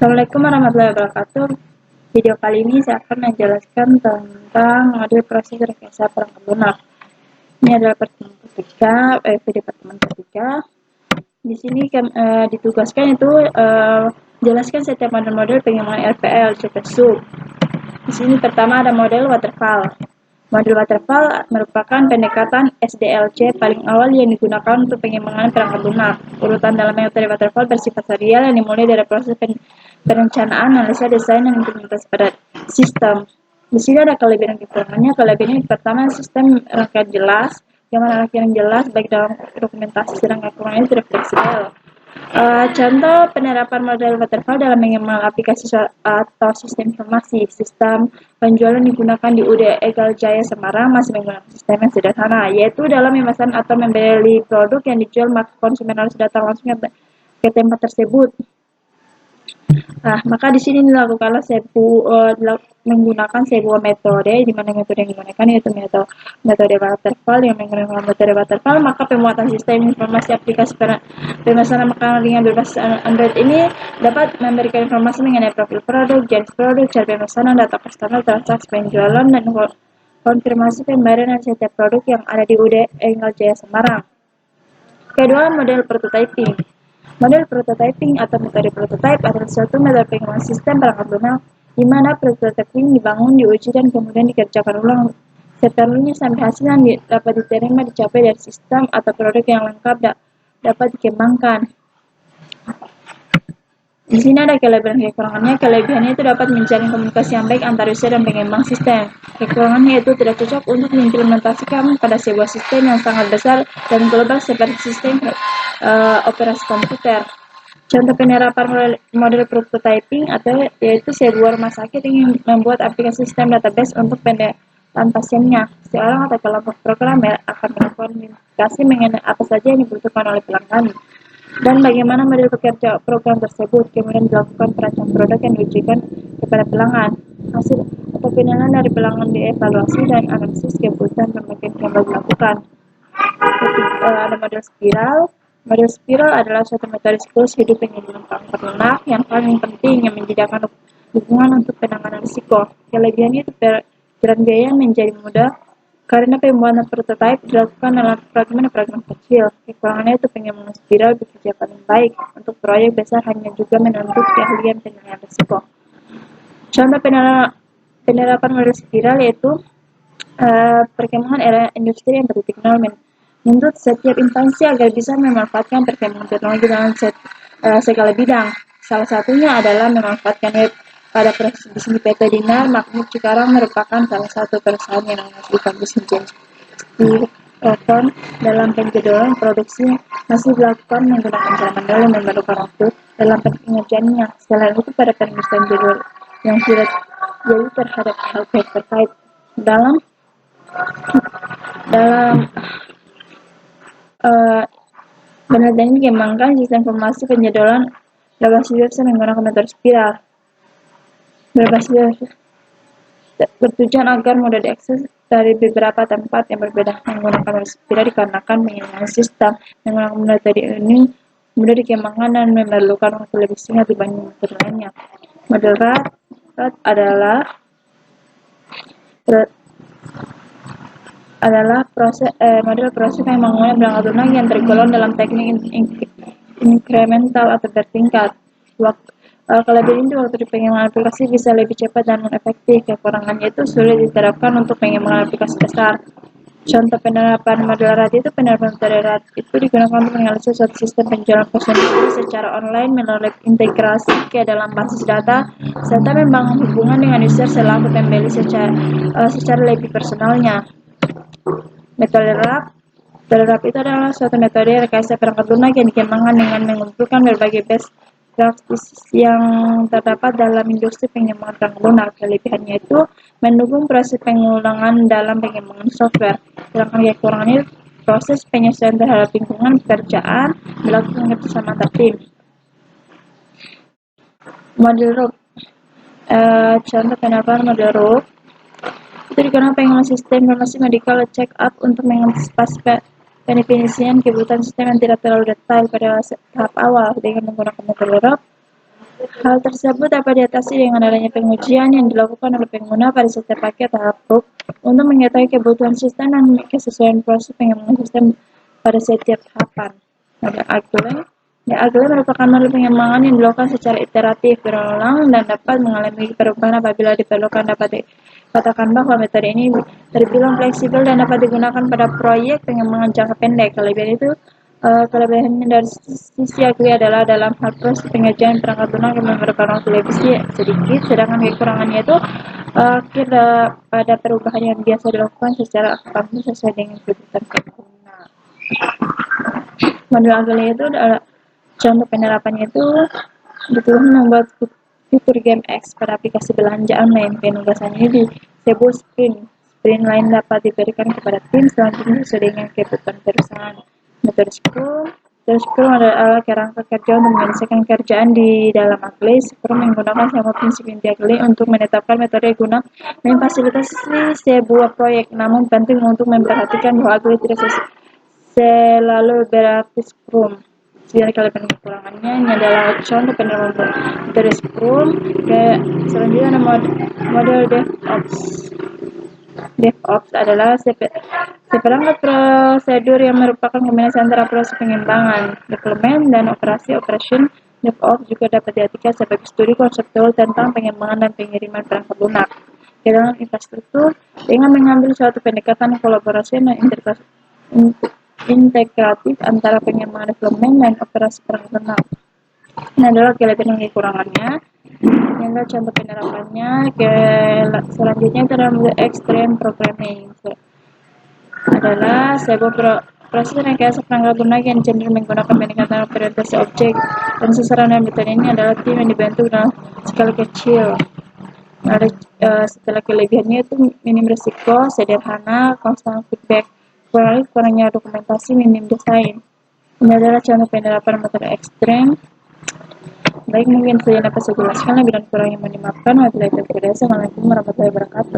Assalamualaikum warahmatullahi wabarakatuh. Video kali ini saya akan menjelaskan tentang model proses rekayasa perangkat lunak. Ini adalah video pertemuan ketiga. Di sini ditugaskan itu jelaskan setiap model-model pengembangan RPL Super Sub. Di sini pertama ada model waterfall. Model waterfall merupakan pendekatan SDLC paling awal yang digunakan untuk pengembangan perangkat lunak. Urutan dalam metode waterfall bersifat serial yang dimulai dari proses perencanaan, analisa, desain, dan implementasi pada sistem. Di sini ada kelebihan dan kekurangannya. Kelebihan pertama, sistem rangkaian jelas, yang mana rangkaian jelas baik dalam dokumentasi, sedangkan kekurangannya tidak fleksibel. Contoh penerapan model waterfall dalam mengembangan aplikasi atau sistem informasi. Sistem penjualan digunakan di UD Egal Jaya Semarang masih menggunakan sistem yang sederhana, yaitu dalam memesan atau membeli produk yang dijual, maka konsumen harus datang langsung ke tempat tersebut. Nah, maka di sini dilakukanlah menggunakan sebuah metode, di mana metode yang digunakan yaitu metode waterfall. Yang menggunakan metode waterfall, maka pembuatan sistem informasi aplikasi pemesanan makanan ringan berbasis Android ini dapat memberikan informasi mengenai profil produk, jenis produk, cara pemesanan, data customer, transaksi penjualan, dan konfirmasi pembayaran setiap produk yang ada di UD Enggal Jaya Semarang. Kedua, model prototyping. Model prototyping atau metode prototype adalah suatu metode pengembangan sistem perangkat lunak di mana prototyping dibangun, diuji, dan kemudian dikerjakan ulang sepenuhnya sampai hasil yang dapat diterima dicapai dari sistem atau produk yang lengkap dapat dikembangkan. Di sini ada kelebihan dan kekurangannya. Kelebihannya itu dapat menjalin komunikasi yang baik antara user dan pengembang sistem. Kekurangannya itu tidak cocok untuk diimplementasikan pada sebuah sistem yang sangat besar dan global seperti sistem operasi komputer. Contoh penerapan model prototyping yaitu sebuah rumah sakit ingin membuat aplikasi sistem database untuk pendataan pasiennya. Seorang atau kelompok programmer akan melakukan komunikasi mengenai apa saja yang dibutuhkan oleh pelanggan dan bagaimana model bekerja program tersebut. Kemudian dilakukan perancangan produk yang diujikan kepada pelanggan. Hasil atau penilaian dari pelanggan dievaluasi dan analisis kebutuhan pembagian yang dilakukan. Ada model spiral. Model spiral adalah suatu metode siklus hidup pengembangan perangkat lunak yang paling penting yang menyediakan dukungan untuk penanganan risiko. Kelebihannya itu beran biaya menjadi mudah karena pembuatan prototipe dilakukan dalam fragmen-fragmen kecil. Kekurangannya itu pengembangan spiral bekerja paling baik untuk proyek besar hanya juga menuntut keahlian penilaian risiko. Contoh penerapan model spiral yaitu perkembangan era industri yang bertitik nol menuntut setiap instansi agar bisa memanfaatkan perkembangan teknologi dalam segala bidang. Salah satunya adalah memanfaatkan web. Pada proses bisnis PT Dinar, Makmur Cikarang merupakan salah satu perusahaan yang menghasilkan bisnis jenis telepon. Dalam penjualan produksi masih dilakukan menggunakan cara manual yang memerlukan waktu dalam pengerjaannya. Selain itu, pada penulisan judul yang tidak jadi terhadap hal terkait dalam penelitian ini dikembangkan sistem informasi penjadwalan berbasis web menggunakan metode spiral. Berbasis web bertujuan agar mudah diakses dari beberapa tempat yang berbeda. Menggunakan metode spiral dikarenakan pengembangan sistem menggunakan metode ini mudah dikembangkan dan memerlukan waktu lebih singkat dibanding metode lainnya. Model RAT adalah model proses pengembangan perangkat lunak yang tergolong dalam teknik inkremental atau bertingkat. Kelebihan itu waktu pengembangan aplikasi bisa lebih cepat dan efektif. Kekurangannya itu sulit diterapkan untuk pengembangan aplikasi besar. Contoh penerapan model RAT itu itu digunakan untuk menganalisis suatu sistem penjualan personal secara online melalui integrasi ke dalam basis data serta membangun hubungan dengan user selaku pembeli secara lebih personalnya. Metode RAP itu adalah suatu metode rekayasa perangkat lunak yang dikembangkan dengan mengumpulkan berbagai best practices yang terdapat dalam industri pengembangan perangkat lunak. Kelebihannya itu mendukung proses pengulangan dalam pengembangan software. Sedangkan kekurangannya proses penyesuaian terhadap lingkungan pekerjaan dilakukan bersama tim. Model ROOP. Contoh penerapan model ROOP itu digunakan pengembangan sistem informasi medical check up untuk mengantisipasi pendefinisian kebutuhan sistem yang tidak terlalu detail pada tahap awal. Dengan menggunakan metode ROOP, Hal tersebut dapat diatasi dengan adanya pengujian yang dilakukan oleh pengguna pada setiap paket tahap loop untuk mengetahui kebutuhan sistem dan kesesuaian proses pengembangan sistem pada setiap tahapan. Diagram merupakan model pengembangan yang dilakukan secara iteratif, berulang, dan dapat mengalami perubahan apabila diperlukan. Dapat dikatakan bahwa metode ini terbilang fleksibel dan dapat digunakan pada proyek pengembangan jangka pendek. Kelebihannya dari sisi Agli adalah dalam hal proses pengerjaan perangkat lunak yang memerlukan waktu lebih sedikit, sedangkan kekurangannya itu pada perubahan yang biasa dilakukan secara aktif sesuai dengan kebutuhan pengguna. Modul Agli itu adalah contoh penerapannya itu ditujukan membuat fitur game X pada aplikasi belanja online. Penugasannya disebut sprint. Sprint lain dapat diberikan kepada tim selanjutnya sesuai dengan kebutuhan perusahaan. Metode Scrum adalah kerangka kerja untuk menyelesaikan kerjaan di dalam Agile. Scrum menggunakan semua prinsip inti Agile untuk menetapkan metode guna memfasilitasi sebuah proyek. Namun penting untuk memperhatikan bahwa Agile tidak selalu berarti Scrum. Sejarah kelebihan kekurangannya ini adalah contoh penerapan metode Scrum. Selanjutnya ada model DevOps adalah seperangkat prosedur yang merupakan kombinasi antara proses pengembangan, development, dan operasi. Operation DevOps juga dapat diartikan sebagai studi konseptual tentang pengembangan dan pengiriman perangkat lunak ke dalam infrastruktur dengan mengambil suatu pendekatan kolaborasi dan integratif antara pengembangan, development, dan operasi perangkat lunak. Ini adalah kelebihan dan kekurangannya. Ini adalah contoh penerapannya. Selanjutnya adalah extreme programming. Adalah sebuah proses rekayasa perangkat lunak yang cenderung menggunakan pendekatan orientasi objek dan sasaran, dan metode ini adalah tim yang dibentuk dalam skala kecil. Setelah kelebihannya itu minim risiko, sederhana, konstan feedback, kurangnya dokumentasi, minim desain. Ini adalah contoh penerapan metode ekstrem. Baik, mungkin saya dapat saya jelaskan lebih dan kurangnya mohon dimaafkan. Wabillahi taufiq wal hidayah. Assalamualaikum warahmatullahi wabarakatuh.